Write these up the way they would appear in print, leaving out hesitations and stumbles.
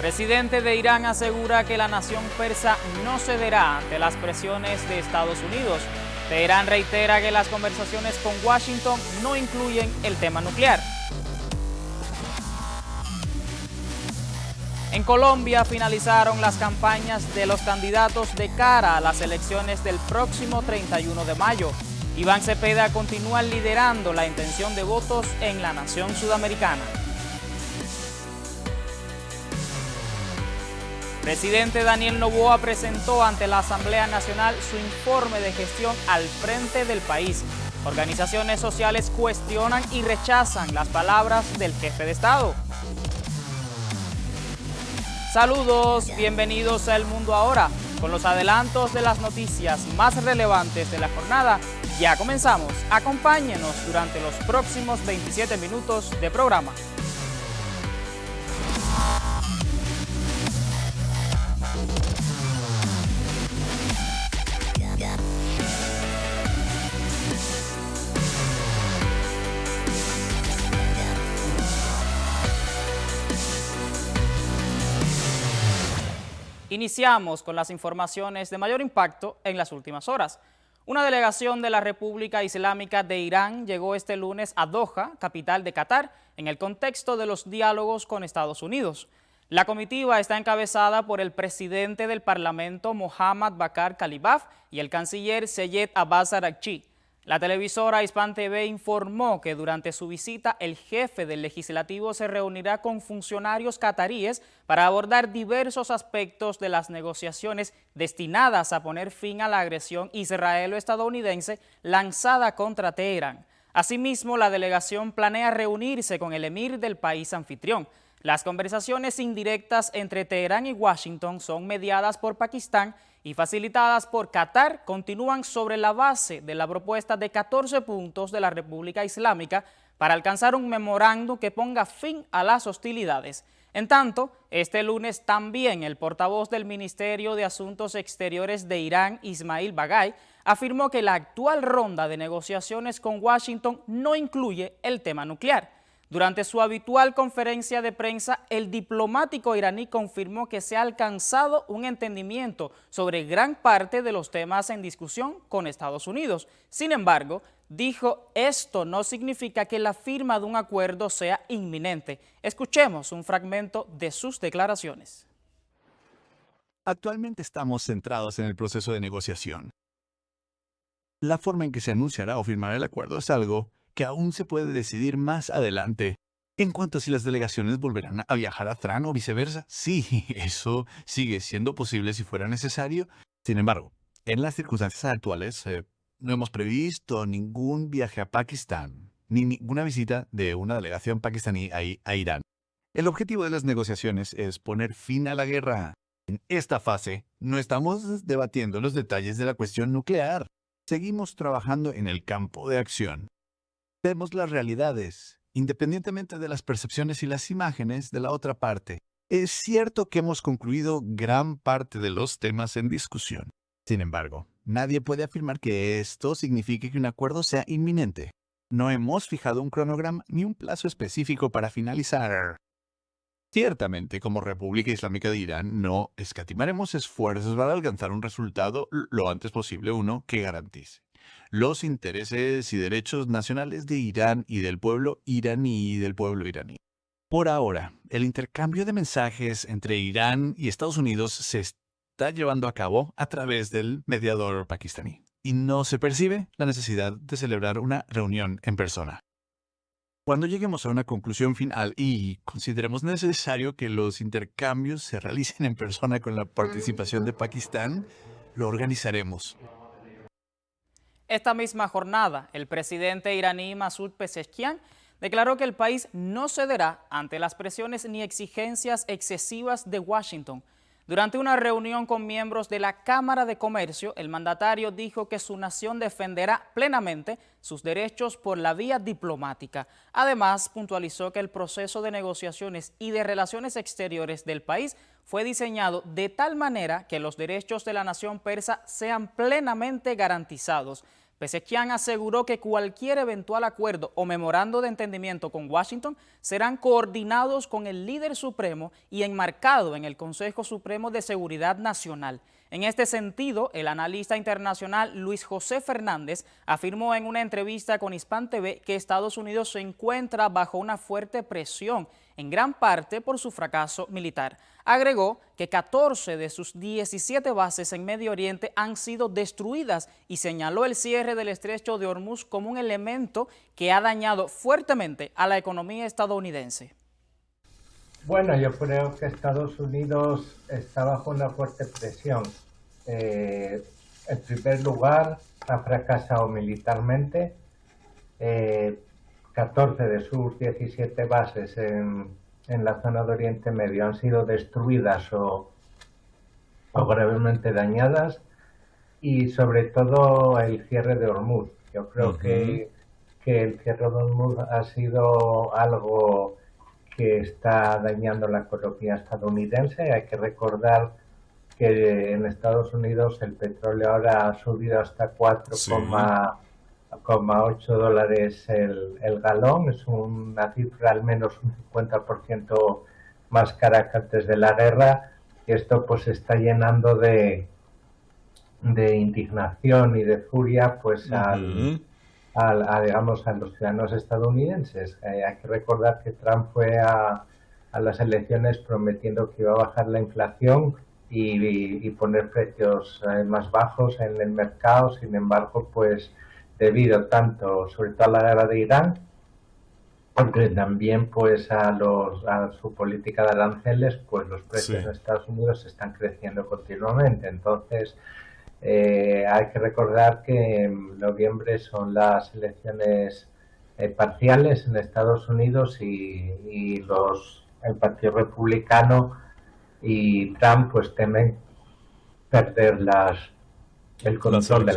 Presidente de Irán asegura que la nación persa no cederá ante las presiones de Estados Unidos. Teherán reitera que las conversaciones con Washington no incluyen el tema nuclear. En Colombia finalizaron las campañas de los candidatos de cara a las elecciones del próximo 31 de mayo. Iván Cepeda continúa liderando la intención de votos en la nación sudamericana. Presidente Daniel Noboa presentó ante la Asamblea Nacional su informe de gestión al frente del país. Organizaciones sociales cuestionan y rechazan las palabras del jefe de Estado. Saludos, bienvenidos a El Mundo Ahora. Con los adelantos de las noticias más relevantes de la jornada, ya comenzamos. Acompáñenos durante los próximos 27 minutos de programa. Iniciamos con las informaciones de mayor impacto en las últimas horas. Una delegación de la República Islámica de Irán llegó este lunes a Doha, capital de Qatar, en el contexto de los diálogos con Estados Unidos. La comitiva está encabezada por el presidente del Parlamento, Mohammad Bakr Kalibaf, y el canciller Seyed Abbas Araghchi. La televisora Hispan TV informó que durante su visita el jefe del legislativo se reunirá con funcionarios cataríes para abordar diversos aspectos de las negociaciones destinadas a poner fin a la agresión israelo-estadounidense lanzada contra Teherán. Asimismo, la delegación planea reunirse con el emir del país anfitrión. Las conversaciones indirectas entre Teherán y Washington son mediadas por Pakistán y facilitadas por Qatar, continúan sobre la base de la propuesta de 14 puntos de la República Islámica para alcanzar un memorándum que ponga fin a las hostilidades. En tanto, este lunes también el portavoz del Ministerio de Asuntos Exteriores de Irán, Ismail Bagay, afirmó que la actual ronda de negociaciones con Washington no incluye el tema nuclear. Durante su habitual conferencia de prensa, el diplomático iraní confirmó que se ha alcanzado un entendimiento sobre gran parte de los temas en discusión con Estados Unidos. Sin embargo, dijo, esto no significa que la firma de un acuerdo sea inminente. Escuchemos un fragmento de sus declaraciones. Actualmente estamos centrados en el proceso de negociación. La forma en que se anunciará o firmará el acuerdo es algo que aún se puede decidir más adelante. En cuanto a si las delegaciones volverán a viajar a Trán o viceversa, sí, eso sigue siendo posible si fuera necesario. Sin embargo, en las circunstancias actuales, no hemos previsto ningún viaje a Pakistán, ni ninguna visita de una delegación pakistaní a Irán. El objetivo de las negociaciones es poner fin a la guerra. En esta fase, no estamos debatiendo los detalles de la cuestión nuclear. Seguimos trabajando en el campo de acción. Vemos las realidades, independientemente de las percepciones y las imágenes de la otra parte. Es cierto que hemos concluido gran parte de los temas en discusión. Sin embargo, nadie puede afirmar que esto signifique que un acuerdo sea inminente. No hemos fijado un cronograma ni un plazo específico para finalizar. Ciertamente, como República Islámica de Irán, no escatimaremos esfuerzos para alcanzar un resultado lo antes posible, uno que garantice los intereses y derechos nacionales de Irán y del pueblo iraní Por ahora, el intercambio de mensajes entre Irán y Estados Unidos se está llevando a cabo a través del mediador pakistaní, y no se percibe la necesidad de celebrar una reunión en persona. Cuando lleguemos a una conclusión final y consideremos necesario que los intercambios se realicen en persona con la participación de Pakistán, lo organizaremos. Esta misma jornada, el presidente iraní Masoud Pezeshkian declaró que el país no cederá ante las presiones ni exigencias excesivas de Washington. Durante una reunión con miembros de la Cámara de Comercio, el mandatario dijo que su nación defenderá plenamente sus derechos por la vía diplomática. Además, puntualizó que el proceso de negociaciones y de relaciones exteriores del país fue diseñado de tal manera que los derechos de la nación persa sean plenamente garantizados. Pezeshkian aseguró que cualquier eventual acuerdo o memorando de entendimiento con Washington serán coordinados con el líder supremo y enmarcado en el Consejo Supremo de Seguridad Nacional. En este sentido, el analista internacional Luis José Fernández afirmó en una entrevista con Hispan TV que Estados Unidos se encuentra bajo una fuerte presión, en gran parte por su fracaso militar. Agregó que 14 de sus 17 bases en Medio Oriente han sido destruidas y señaló el cierre del estrecho de Hormuz como un elemento que ha dañado fuertemente a la economía estadounidense. Bueno, yo creo que Estados Unidos está bajo una fuerte presión. En primer lugar, ha fracasado militarmente. 14 de sus 17 bases en la zona de Oriente Medio han sido destruidas o gravemente dañadas, y sobre todo el cierre de Hormuz. Yo creo que el cierre de Hormuz ha sido algo que está dañando la economía estadounidense. Hay que recordar que en Estados Unidos el petróleo ahora ha subido hasta 4,8 dólares el galón. Es una cifra al menos un 50% más cara que antes de la guerra, y esto pues está llenando de indignación y de furia pues digamos, a los ciudadanos estadounidenses. Hay que recordar que Trump fue a las elecciones prometiendo que iba a bajar la inflación y poner precios más bajos en el mercado. Sin embargo, pues debido tanto, sobre todo a la guerra de Irán, porque también pues a su política de aranceles, pues los precios en Estados Unidos están creciendo continuamente. Entonces, hay que recordar que en noviembre son las elecciones parciales en Estados Unidos, y el Partido Republicano y Trump pues temen perder el control de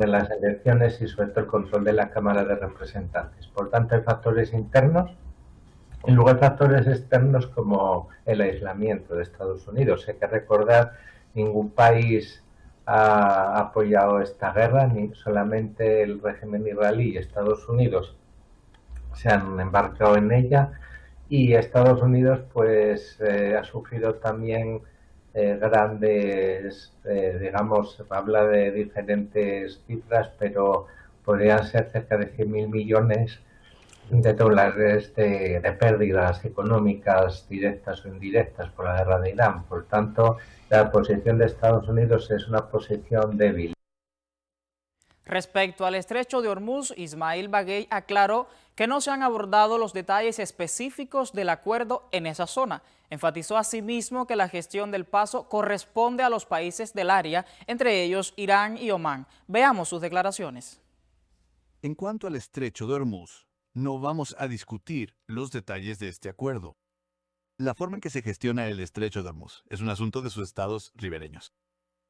las elecciones y sobre todo el control de la Cámara de Representantes. Por tanto, hay factores internos y luego hay factores externos como el aislamiento de Estados Unidos. Hay que recordar, ningún país ha apoyado esta guerra, ni solamente el régimen israelí y Estados Unidos se han embarcado en ella, y Estados Unidos pues ha sufrido también grandes, digamos, habla de diferentes cifras, pero podrían ser cerca de 100.000 millones de dólares de pérdidas económicas directas o indirectas por la guerra de Irán. Por tanto, la posición de Estados Unidos es una posición débil. Respecto al estrecho de Hormuz, Ismail Baghei aclaró que no se han abordado los detalles específicos del acuerdo en esa zona. Enfatizó asimismo que la gestión del paso corresponde a los países del área, entre ellos Irán y Omán. Veamos sus declaraciones. En cuanto al estrecho de Hormuz, no vamos a discutir los detalles de este acuerdo. La forma en que se gestiona el estrecho de Hormuz es un asunto de sus estados ribereños.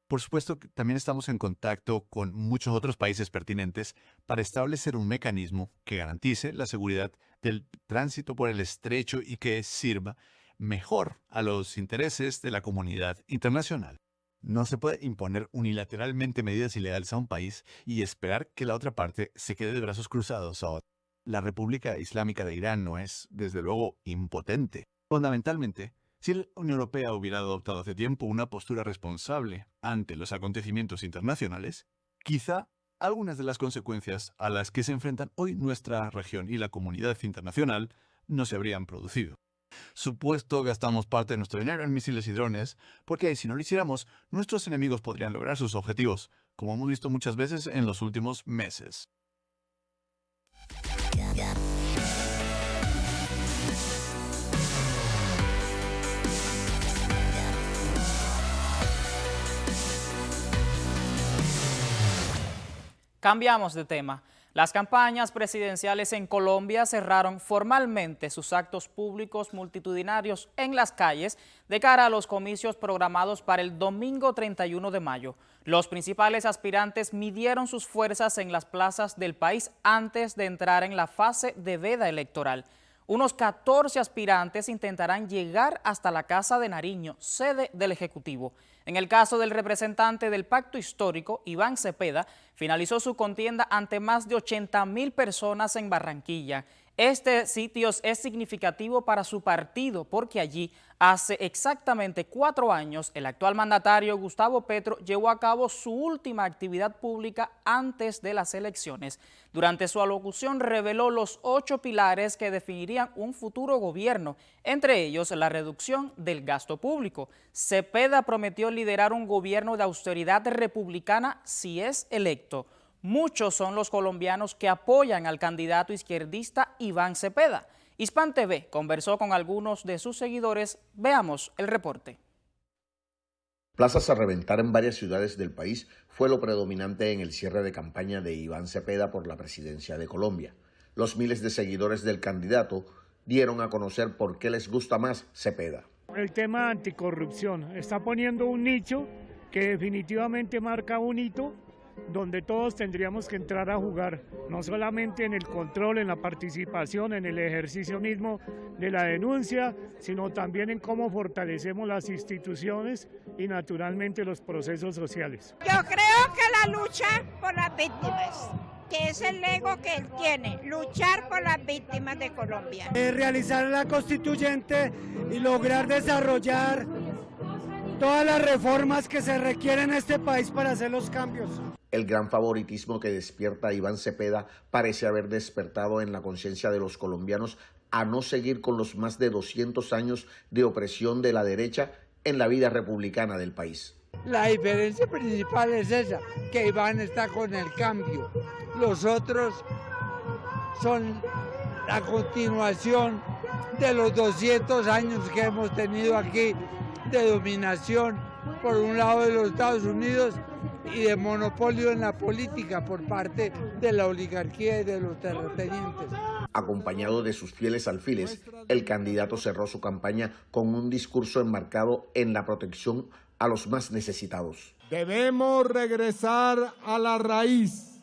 Por supuesto que también estamos en contacto con muchos otros países pertinentes para establecer un mecanismo que garantice la seguridad del tránsito por el estrecho y que sirva mejor a los intereses de la comunidad internacional. No se puede imponer unilateralmente medidas ilegales a un país y esperar que la otra parte se quede de brazos cruzados a otro. La República Islámica de Irán no es, desde luego, impotente. Fundamentalmente, si la Unión Europea hubiera adoptado hace tiempo una postura responsable ante los acontecimientos internacionales, quizá algunas de las consecuencias a las que se enfrentan hoy nuestra región y la comunidad internacional no se habrían producido. Supuesto, gastamos parte de nuestro dinero en misiles y drones, porque si no lo hiciéramos, nuestros enemigos podrían lograr sus objetivos, como hemos visto muchas veces en los últimos meses. Cambiamos de tema. Las campañas presidenciales en Colombia cerraron formalmente sus actos públicos multitudinarios en las calles de cara a los comicios programados para el domingo 31 de mayo. Los principales aspirantes midieron sus fuerzas en las plazas del país antes de entrar en la fase de veda electoral. Unos 14 aspirantes intentarán llegar hasta la Casa de Nariño, sede del Ejecutivo. En el caso del representante del Pacto Histórico, Iván Cepeda, finalizó su contienda ante más de 80.000 personas en Barranquilla. Este sitio es significativo para su partido porque allí, hace exactamente 4 años, el actual mandatario Gustavo Petro llevó a cabo su última actividad pública antes de las elecciones. Durante su alocución reveló los 8 pilares que definirían un futuro gobierno, entre ellos la reducción del gasto público. Cepeda prometió liderar un gobierno de austeridad republicana si es electo. Muchos son los colombianos que apoyan al candidato izquierdista Iván Cepeda. Hispan TV conversó con algunos de sus seguidores. Veamos el reporte. Plazas a reventar en varias ciudades del país fue lo predominante en el cierre de campaña de Iván Cepeda por la presidencia de Colombia. Los miles de seguidores del candidato dieron a conocer por qué les gusta más Cepeda. El tema anticorrupción está poniendo un nicho que definitivamente marca un hito donde todos tendríamos que entrar a jugar, no solamente en el control, en la participación, en el ejercicio mismo de la denuncia, sino también en cómo fortalecemos las instituciones y naturalmente los procesos sociales. Yo creo que la lucha por las víctimas, que es el ego que él tiene, luchar por las víctimas de Colombia. Realizar la constituyente y lograr desarrollar todas las reformas que se requieren en este país para hacer los cambios. El gran favoritismo que despierta Iván Cepeda parece haber despertado en la conciencia de los colombianos a no seguir con los más de 200 años de opresión de la derecha en la vida republicana del país. La diferencia principal es esa, que Iván está con el cambio. Los otros son la continuación de los 200 años que hemos tenido aquí de dominación por un lado de los Estados Unidos y de monopolio en la política por parte de la oligarquía y de los terratenientes. Acompañado de sus fieles alfiles, el candidato cerró su campaña con un discurso enmarcado en la protección a los más necesitados. Debemos regresar a la raíz,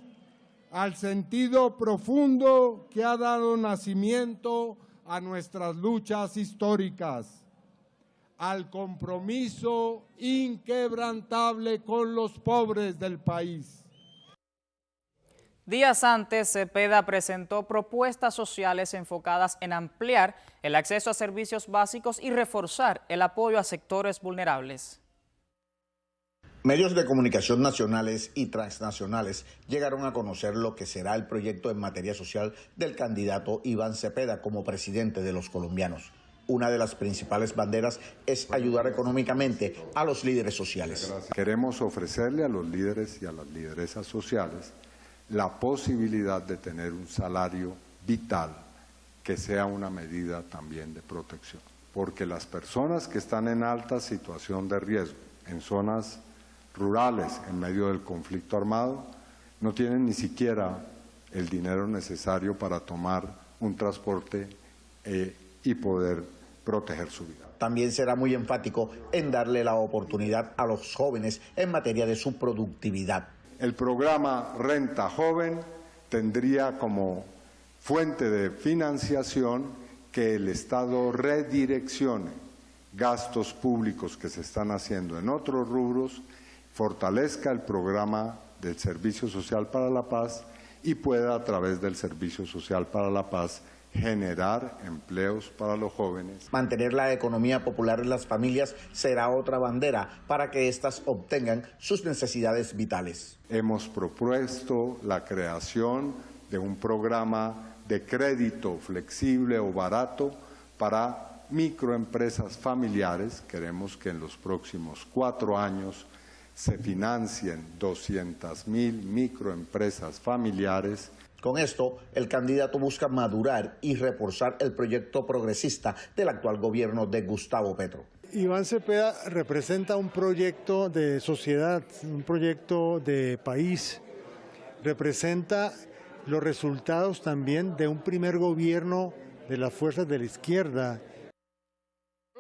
al sentido profundo que ha dado nacimiento a nuestras luchas históricas, al compromiso inquebrantable con los pobres del país. Días antes, Cepeda presentó propuestas sociales enfocadas en ampliar el acceso a servicios básicos y reforzar el apoyo a sectores vulnerables. Medios de comunicación nacionales y transnacionales llegaron a conocer lo que será el proyecto en materia social del candidato Iván Cepeda como presidente de los colombianos. Una de las principales banderas es ayudar económicamente a los líderes sociales. Queremos ofrecerle a los líderes y a las lideresas sociales la posibilidad de tener un salario vital que sea una medida también de protección. Porque las personas que están en alta situación de riesgo, en zonas rurales, en medio del conflicto armado, no tienen ni siquiera el dinero necesario para tomar un transporte y poder proteger su vida. También será muy enfático en darle la oportunidad a los jóvenes en materia de su productividad. El programa Renta Joven tendría como fuente de financiación que el Estado redireccione gastos públicos que se están haciendo en otros rubros, fortalezca el programa del Servicio Social para la Paz y pueda a través del Servicio Social para la Paz generar empleos para los jóvenes. Mantener la economía popular en las familias será otra bandera para que éstas obtengan sus necesidades vitales. Hemos propuesto la creación de un programa de crédito flexible o barato para microempresas familiares. Queremos que en los próximos 4 años se financien 200.000 microempresas familiares. Con esto, el candidato busca madurar y reforzar el proyecto progresista del actual gobierno de Gustavo Petro. Iván Cepeda representa un proyecto de sociedad, un proyecto de país, representa los resultados también de un primer gobierno de las fuerzas de la izquierda.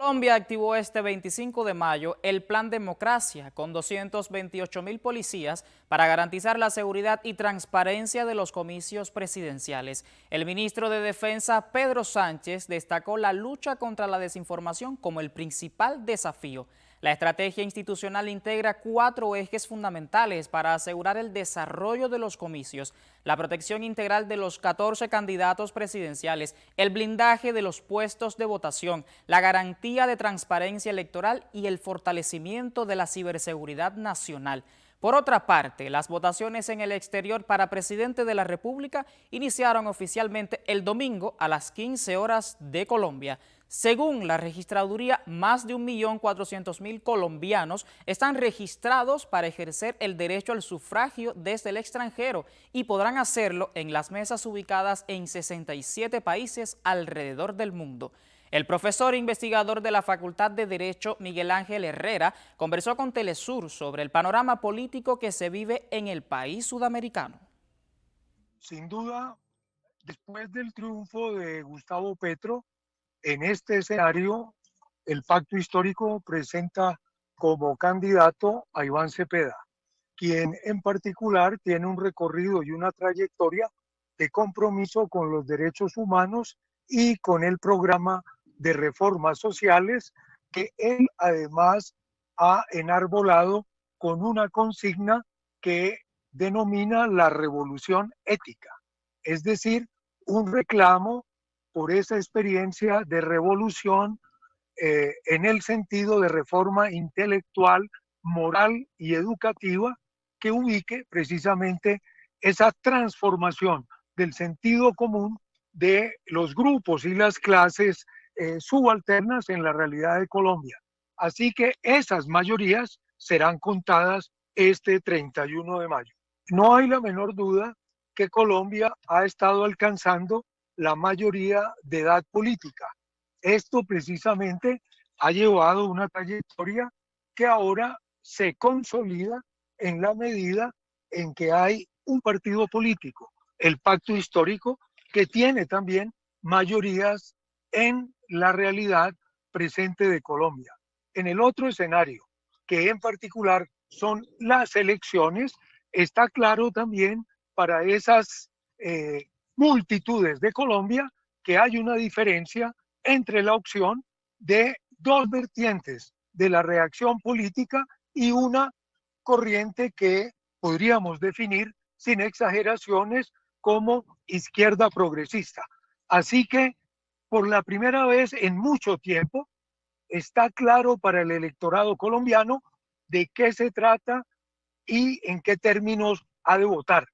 Colombia activó este 25 de mayo el Plan Democracia con 228.000 policías para garantizar la seguridad y transparencia de los comicios presidenciales. El ministro de Defensa, Pedro Sánchez, destacó la lucha contra la desinformación como el principal desafío. La estrategia institucional integra 4 ejes fundamentales para asegurar el desarrollo de los comicios: la protección integral de los 14 candidatos presidenciales, el blindaje de los puestos de votación, la garantía de transparencia electoral y el fortalecimiento de la ciberseguridad nacional. Por otra parte, las votaciones en el exterior para presidente de la República iniciaron oficialmente el domingo a las 15 horas de Colombia. Según la registraduría, más de 1.400.000 colombianos están registrados para ejercer el derecho al sufragio desde el extranjero y podrán hacerlo en las mesas ubicadas en 67 países alrededor del mundo. El profesor e investigador de la Facultad de Derecho, Miguel Ángel Herrera, conversó con Telesur sobre el panorama político que se vive en el país sudamericano. Sin duda, después del triunfo de Gustavo Petro, en este escenario, el pacto histórico presenta como candidato a Iván Cepeda, quien en particular tiene un recorrido y una trayectoria de compromiso con los derechos humanos y con el programa de reformas sociales que él además ha enarbolado con una consigna que denomina la revolución ética, es decir, un reclamo por esa experiencia de revolución en el sentido de reforma intelectual, moral y educativa que ubique precisamente esa transformación del sentido común de los grupos y las clases subalternas en la realidad de Colombia. Así que esas mayorías serán contadas este 31 de mayo. No hay la menor duda que Colombia ha estado alcanzando la mayoría de edad política. Esto precisamente ha llevado una trayectoria que ahora se consolida en la medida en que hay un partido político, el pacto histórico, que tiene también mayorías en la realidad presente de Colombia. En el otro escenario, que en particular son las elecciones, está claro también para esas multitudes de Colombia que hay una diferencia entre la opción de 2 vertientes de la reacción política y una corriente que podríamos definir sin exageraciones como izquierda progresista. Así que por la primera vez en mucho tiempo está claro para el electorado colombiano de qué se trata y en qué términos ha de votar.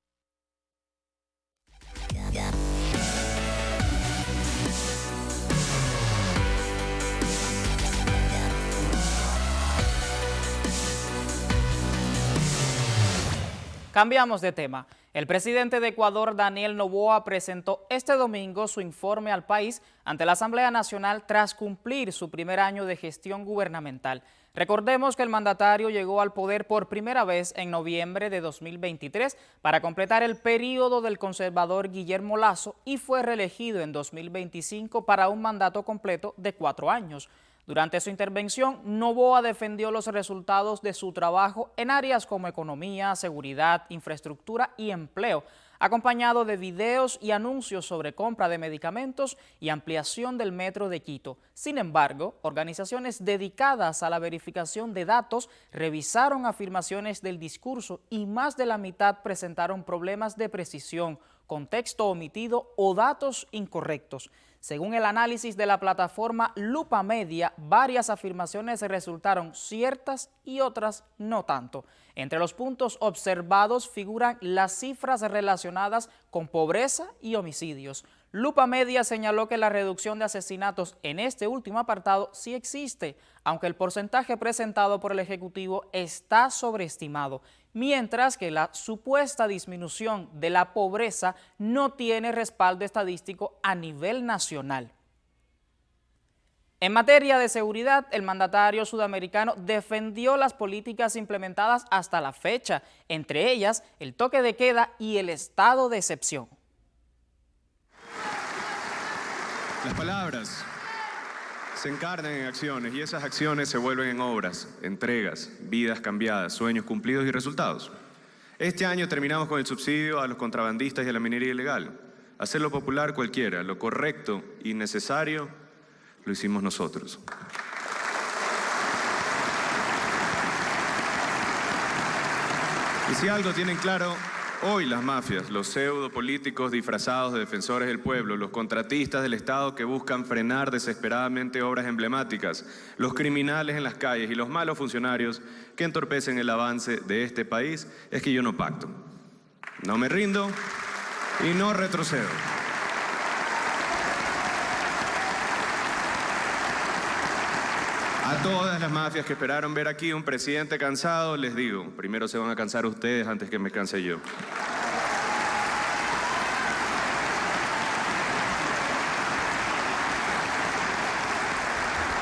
Cambiamos de tema. El presidente de Ecuador, Daniel Noboa, presentó este domingo su informe al país ante la Asamblea Nacional tras cumplir su primer año de gestión gubernamental. Recordemos que el mandatario llegó al poder por primera vez en noviembre de 2023 para completar el periodo del conservador Guillermo Lasso y fue reelegido en 2025 para un mandato completo de 4 años. Durante su intervención, Noboa defendió los resultados de su trabajo en áreas como economía, seguridad, infraestructura y empleo, acompañado de videos y anuncios sobre compra de medicamentos y ampliación del metro de Quito. Sin embargo, organizaciones dedicadas a la verificación de datos revisaron afirmaciones del discurso y más de la mitad presentaron problemas de precisión, contexto omitido o datos incorrectos. Según el análisis de la plataforma Lupa Media, varias afirmaciones resultaron ciertas y otras no tanto. Entre los puntos observados figuran las cifras relacionadas con pobreza y homicidios. Lupa Media señaló que la reducción de asesinatos en este último apartado sí existe, aunque el porcentaje presentado por el Ejecutivo está sobreestimado, mientras que la supuesta disminución de la pobreza no tiene respaldo estadístico a nivel nacional. En materia de seguridad, el mandatario sudamericano defendió las políticas implementadas hasta la fecha, entre ellas el toque de queda y el estado de excepción. Las palabras se encarnan en acciones y esas acciones se vuelven en obras, entregas, vidas cambiadas, sueños cumplidos y resultados. Este año terminamos con el subsidio a los contrabandistas y a la minería ilegal. Hacerlo popular cualquiera, lo correcto y necesario, lo hicimos nosotros. Y si algo tienen claro hoy las mafias, los pseudopolíticos disfrazados de defensores del pueblo, los contratistas del Estado que buscan frenar desesperadamente obras emblemáticas, los criminales en las calles y los malos funcionarios que entorpecen el avance de este país, es que yo no pacto. No me rindo y no retrocedo. A todas las mafias que esperaron ver aquí un presidente cansado, les digo, primero se van a cansar ustedes antes que me canse yo.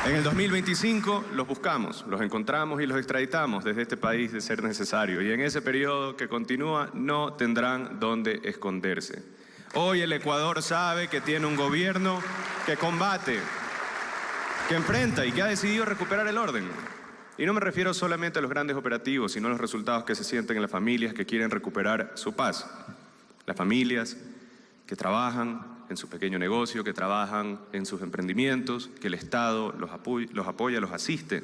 En el 2025 los buscamos, los encontramos y los extraditamos desde este país de ser necesario. Y en ese periodo que continúa no tendrán dónde esconderse. Hoy el Ecuador sabe que tiene un gobierno que combate, que enfrenta y que ha decidido recuperar el orden. Y no me refiero solamente a los grandes operativos, sino a los resultados que se sienten en las familias que quieren recuperar su paz. Las familias que trabajan en su pequeño negocio, que trabajan en sus emprendimientos, que el Estado los apoya, los asiste,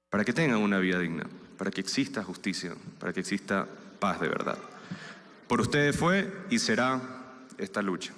para que tengan una vida digna, para que exista justicia, para que exista paz de verdad. Por ustedes fue y será esta lucha.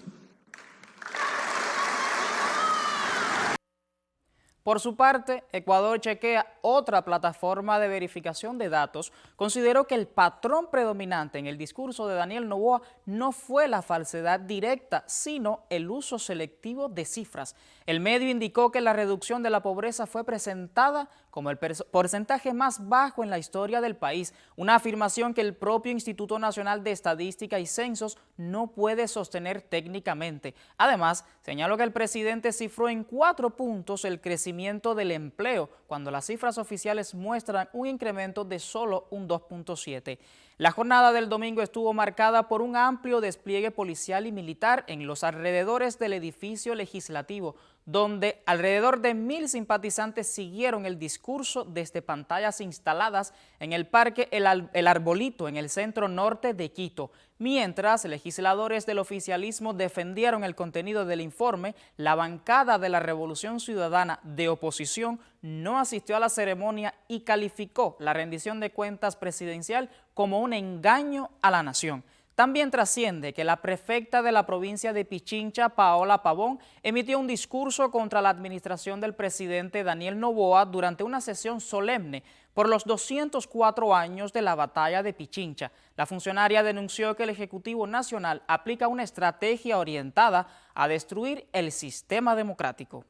Por su parte, Ecuador Chequea, otra plataforma de verificación de datos, consideró que el patrón predominante en el discurso de Daniel Noboa no fue la falsedad directa, sino el uso selectivo de cifras. El medio indicó que la reducción de la pobreza fue presentada como el porcentaje más bajo en la historia del país, una afirmación que el propio Instituto Nacional de Estadística y Censos no puede sostener técnicamente. Además, señaló que el presidente cifró en 4 puntos el crecimiento del empleo, cuando las cifras oficiales muestran un incremento de solo un 2.7. La jornada del domingo estuvo marcada por un amplio despliegue policial y militar en los alrededores del edificio legislativo, donde alrededor de 1.000 simpatizantes siguieron el discurso desde pantallas instaladas en el Parque El Arbolito, en el centro norte de Quito. Mientras legisladores del oficialismo defendieron el contenido del informe, la bancada de la Revolución Ciudadana de oposición no asistió a la ceremonia y calificó la rendición de cuentas presidencial como un engaño a la nación. También trasciende que la prefecta de la provincia de Pichincha, Paola Pavón, emitió un discurso contra la administración del presidente Daniel Noboa durante una sesión solemne por los 204 años de la batalla de Pichincha. La funcionaria denunció que el Ejecutivo Nacional aplica una estrategia orientada a destruir el sistema democrático.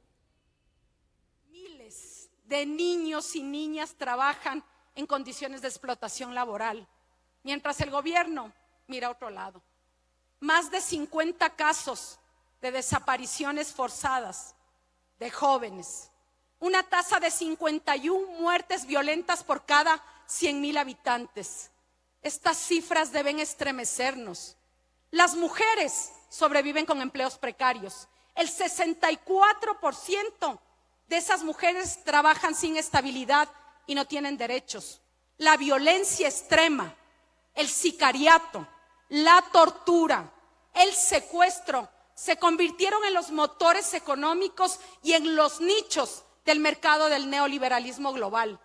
Miles de niños y niñas trabajan en condiciones de explotación laboral, mientras el gobierno mira a otro lado. Más de 50 casos de desapariciones forzadas de jóvenes. Una tasa de 51 muertes violentas por cada 100.000 habitantes. Estas cifras deben estremecernos. Las mujeres sobreviven con empleos precarios. El 64% de esas mujeres trabajan sin estabilidad y no tienen derechos. La violencia extrema, el sicariato, la tortura, el secuestro, se convirtieron en los motores económicos y en los nichos del mercado del neoliberalismo global.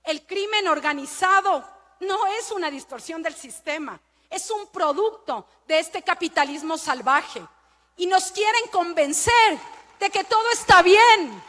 El crimen organizado no es una distorsión del sistema, es un producto de este capitalismo salvaje. Y nos quieren convencer de que todo está bien.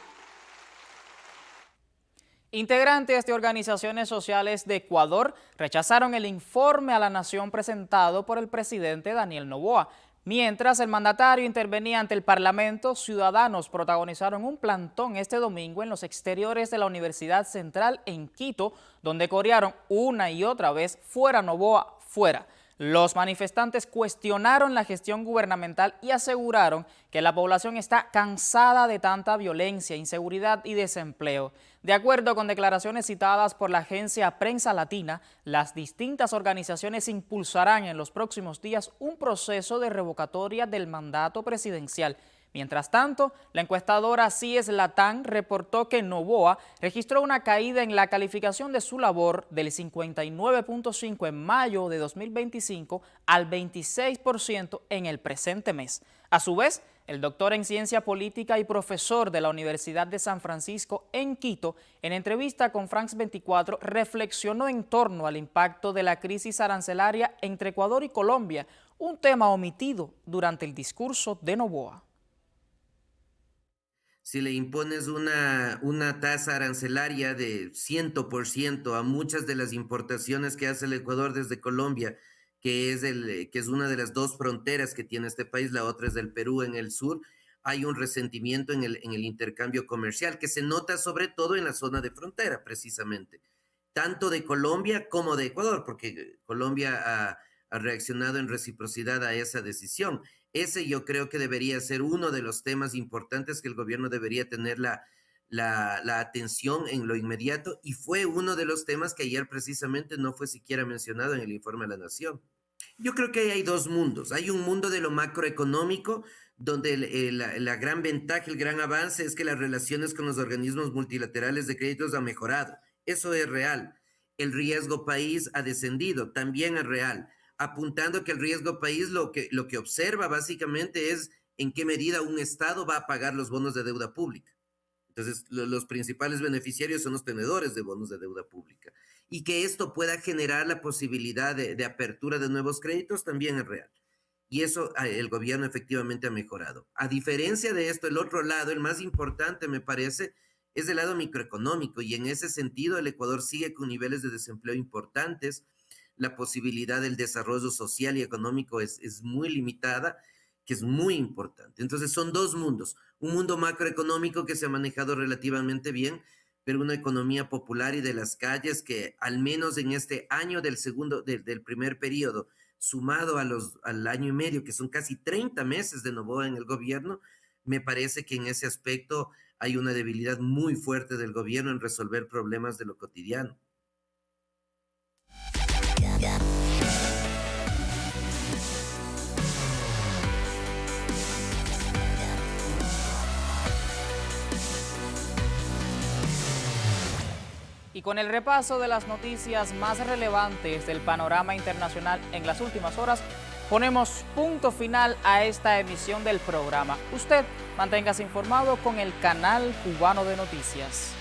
Integrantes de organizaciones sociales de Ecuador rechazaron el informe a la nación presentado por el presidente Daniel Noboa. Mientras el mandatario intervenía ante el Parlamento, ciudadanos protagonizaron un plantón este domingo en los exteriores de la Universidad Central en Quito, donde corearon una y otra vez "fuera Noboa, fuera". Los manifestantes cuestionaron la gestión gubernamental y aseguraron que la población está cansada de tanta violencia, inseguridad y desempleo. De acuerdo con declaraciones citadas por la agencia Prensa Latina, las distintas organizaciones impulsarán en los próximos días un proceso de revocatoria del mandato presidencial. Mientras tanto, la encuestadora CIES Latam reportó que Noboa registró una caída en la calificación de su labor del 59.5 en mayo de 2025 al 26% en el presente mes. A su vez, el doctor en Ciencia Política y profesor de la Universidad de San Francisco en Quito, en entrevista con France 24, reflexionó en torno al impacto de la crisis arancelaria entre Ecuador y Colombia, un tema omitido durante el discurso de Noboa. Si le impones una tasa arancelaria de 100% a muchas de las importaciones que hace el Ecuador desde Colombia, que es una de las dos fronteras que tiene este país, la otra es del Perú en el sur, hay un resentimiento en el intercambio comercial que se nota sobre todo en la zona de frontera, precisamente, tanto de Colombia como de Ecuador, porque Colombia ha reaccionado en reciprocidad a esa decisión. Ese yo creo que debería ser uno de los temas importantes que el gobierno debería tener la atención en lo inmediato, y fue uno de los temas que ayer precisamente no fue siquiera mencionado en el informe de la Nación. Yo creo que hay dos mundos. Hay un mundo de lo macroeconómico, donde la gran ventaja, el gran avance es que las relaciones con los organismos multilaterales de créditos han mejorado. Eso es real. El riesgo país ha descendido, también es real, apuntando que el riesgo país lo que observa básicamente es en qué medida un Estado va a pagar los bonos de deuda pública. Entonces, los principales beneficiarios son los tenedores de bonos de deuda pública. Y que esto pueda generar la posibilidad de apertura de nuevos créditos también es real. Y eso el gobierno efectivamente ha mejorado. A diferencia de esto, el otro lado, el más importante me parece, es el lado microeconómico. Y en ese sentido, el Ecuador sigue con niveles de desempleo importantes. La posibilidad del desarrollo social y económico es muy limitada, que es muy importante. Entonces son dos mundos, un mundo macroeconómico que se ha manejado relativamente bien, pero una economía popular y de las calles que al menos en este año del primer periodo, sumado al año y medio, que son casi 30 meses de Noboa en el gobierno, me parece que en ese aspecto hay una debilidad muy fuerte del gobierno en resolver problemas de lo cotidiano. Y con el repaso de las noticias más relevantes del panorama internacional en las últimas horas, ponemos punto final a esta emisión del programa. Usted manténgase informado con el canal cubano de noticias.